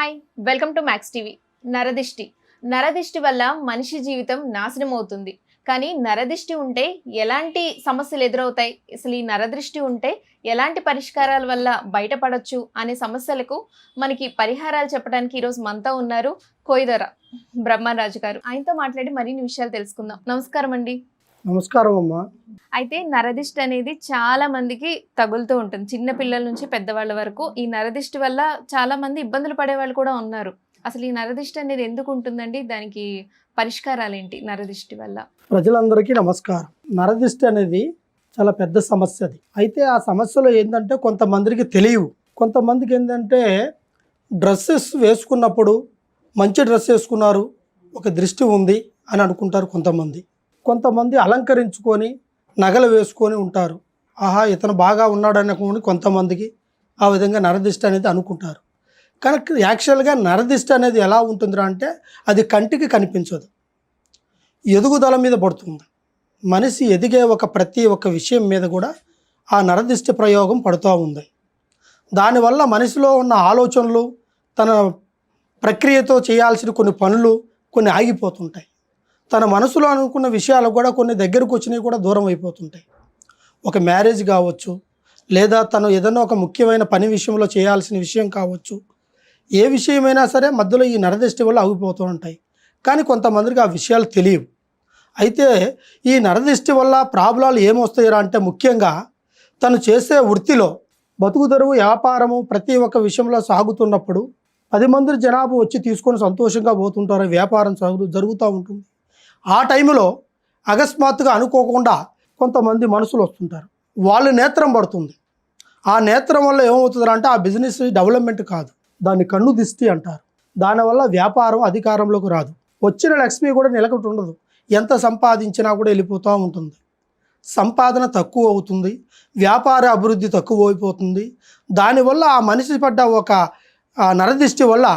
Hi welcome to max TV. నరదిష్టి వల్ల మనిషి జీవితం నాశనం అవుతుంది. కానీ నరదిష్టి ఉంటే ఎలాంటి సమస్యలు ఎదురవుతాయి, అసలు ఈ నరదృష్టి ఉంటే ఎలాంటి పరిష్కారాల వల్ల బయటపడొచ్చు అనే సమస్యలకు మనకి పరిహారాలు చెప్పడానికి ఈరోజు మనతో ఉన్నారు కోయిదర బ్రహ్మరాజు గారు. ఆయనతో మాట్లాడి మరిన్ని విషయాలు తెలుసుకుందాం. నమస్కారం అండి. నమస్కారం అమ్మా. అయితే నరదిష్టి అనేది చాలా మందికి తగులుతూ ఉంటుంది, చిన్న పిల్లల నుంచి పెద్దవాళ్ళ వరకు. ఈ నరదిష్టి వల్ల చాలా మంది ఇబ్బందులు పడే వాళ్ళు కూడా ఉన్నారు. అసలు ఈ నరదిష్టి అనేది ఎందుకు ఉంటుందండి, దానికి పరిష్కారాలు ఏంటి నరదిష్టి వల్ల? ప్రజలందరికీ నమస్కారం. నరదిష్టి అనేది చాలా పెద్ద సమస్య. అది అయితే ఆ సమస్యలో ఏంటంటే కొంతమందికి తెలియవు. కొంతమందికి ఏంటంటే డ్రెస్సెస్ వేసుకున్నప్పుడు మంచి డ్రెస్ వేసుకున్నారు, ఒక దృష్టి ఉంది అని అనుకుంటారు. కొంతమంది అలంకరించుకొని నగలు వేసుకొని ఉంటారు, ఆహా ఇతను బాగా ఉన్నాడు అనుకుని కొంతమందికి ఆ విధంగా నరదిష్టి అనేది అనుకుంటారు. కానీ యాక్చువల్గా నరదిష్టి అనేది ఎలా ఉంటుందిరా అంటే అది కంటికి కనిపించదు, ఎదుగుదల మీద పడుతుంది. మనిషి ఎదిగే ప్రతి ఒక్క విషయం మీద కూడా ఆ నరదిష్టి ప్రయోగం పడుతూ ఉంది. దానివల్ల మనిషిలో ఉన్న ఆలోచనలు, తన ప్రక్రియతో చేయాల్సిన కొన్ని పనులు కొన్ని ఆగిపోతుంటాయి. తన మనసులో అనుకున్న విషయాలు కూడా కొన్ని దగ్గరకు వచ్చినవి కూడా దూరం అయిపోతుంటాయి. ఒక మ్యారేజ్ కావచ్చు, లేదా తను ఏదైనా ఒక ముఖ్యమైన పని విషయంలో చేయాల్సిన విషయం కావచ్చు, ఏ విషయమైనా సరే మధ్యలో ఈ నరదిష్టి వల్ల ఆగిపోతూ ఉంటాయి. కానీ కొంతమందికి ఆ విషయాలు తెలియవు. అయితే ఈ నరదిష్టి వల్ల ప్రాబ్లాలు ఏమొస్తాయిరా అంటే ముఖ్యంగా తను చేసే వృత్తిలో బతుకుదరువు వ్యాపారము ప్రతి ఒక్క విషయంలో సాగుతున్నప్పుడు 10 మంది జనాభా వచ్చి తీసుకొని సంతోషంగా పోతుంటారు, వ్యాపారం జరుగుతూ ఉంటుంది. ఆ టైంలో అకస్మాత్తుగా అనుకోకుండా కొంతమంది మనుషులు వస్తుంటారు, వాళ్ళ నేత్రం పడుతుంది. ఆ నేత్రం వల్ల ఏమవుతుంది అంటే ఆ బిజినెస్ డెవలప్మెంట్ కాదు, దాన్ని కన్ను దిష్టి అంటారు. దానివల్ల వ్యాపారం అధికారంలోకి రాదు, వచ్చిన లక్ష్మి కూడా నిలకట్టు ఉండదు, ఎంత సంపాదించినా కూడా వెళ్ళిపోతూ ఉంటుంది. సంపాదన తక్కువ అవుతుంది, వ్యాపార అభివృద్ధి తక్కువ అయిపోతుంది. దానివల్ల ఆ మనిషి పడ్డ నరదిష్టి వల్ల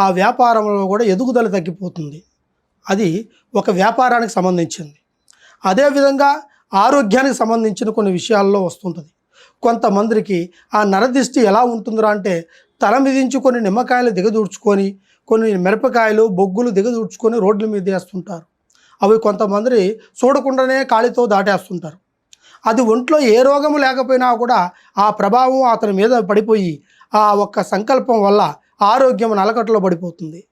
ఆ వ్యాపారంలో కూడా ఎదుగుదల తగ్గిపోతుంది. అది ఒక వ్యాపారానికి సంబంధించింది. అదేవిధంగా ఆరోగ్యానికి సంబంధించిన కొన్ని విషయాల్లో వస్తుంటుంది. కొంతమందికి ఆ నరదిష్టి ఎలా ఉంటుందిరా అంటే తల మిదించి కొన్ని నిమ్మకాయలు దిగదూడ్చుకొని, కొన్ని మిరపకాయలు బొగ్గులు దిగదూడ్చుకొని రోడ్ల మీద వేస్తుంటారు. అవి కొంతమంది చూడకుండానే కాలితో దాటేస్తుంటారు. అది ఒంట్లో ఏ రోగము లేకపోయినా కూడా ఆ ప్రభావం అతని మీద పడిపోయి ఆ ఒక్క సంకల్పం వల్ల ఆరోగ్యం నలకట్లో పడిపోతుంది.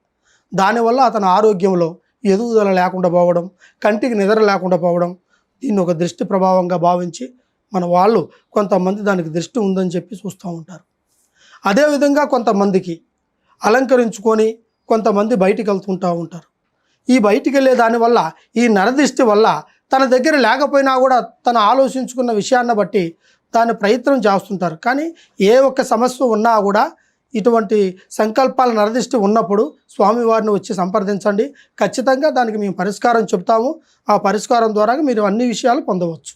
దానివల్ల అతని ఆరోగ్యంలో ఎదుగుదల లేకుండా పోవడం, కంటికి నిద్ర లేకుండా పోవడం, దీన్ని ఒక దృష్టి ప్రభావంగా భావించి మన వాళ్ళు కొంతమంది దానికి దృష్టి ఉందని చెప్పి చూస్తూ ఉంటారు. అదేవిధంగా కొంతమందికి అలంకరించుకొని కొంతమంది బయటికి వెళ్తుంటూ ఉంటారు. ఈ బయటికి వెళ్ళే దానివల్ల ఈ నరదిష్టి వల్ల తన దగ్గర లేకపోయినా కూడా తను ఆలోచించుకున్న విషయాన్ని బట్టి దాని ప్రయత్నం చేస్తుంటారు. కానీ ఏ ఒక్క సమస్య ఉన్నా కూడా ఇటువంటి సంకల్పాల నరదిష్టి ఉన్నప్పుడు స్వామివారిని వచ్చి సంప్రదించండి. ఖచ్చితంగా దానికి మేము పరిష్కారం చెప్తాము. ఆ పరిష్కారం ద్వారా మీరు అన్ని విషయాలు పొందవచ్చు.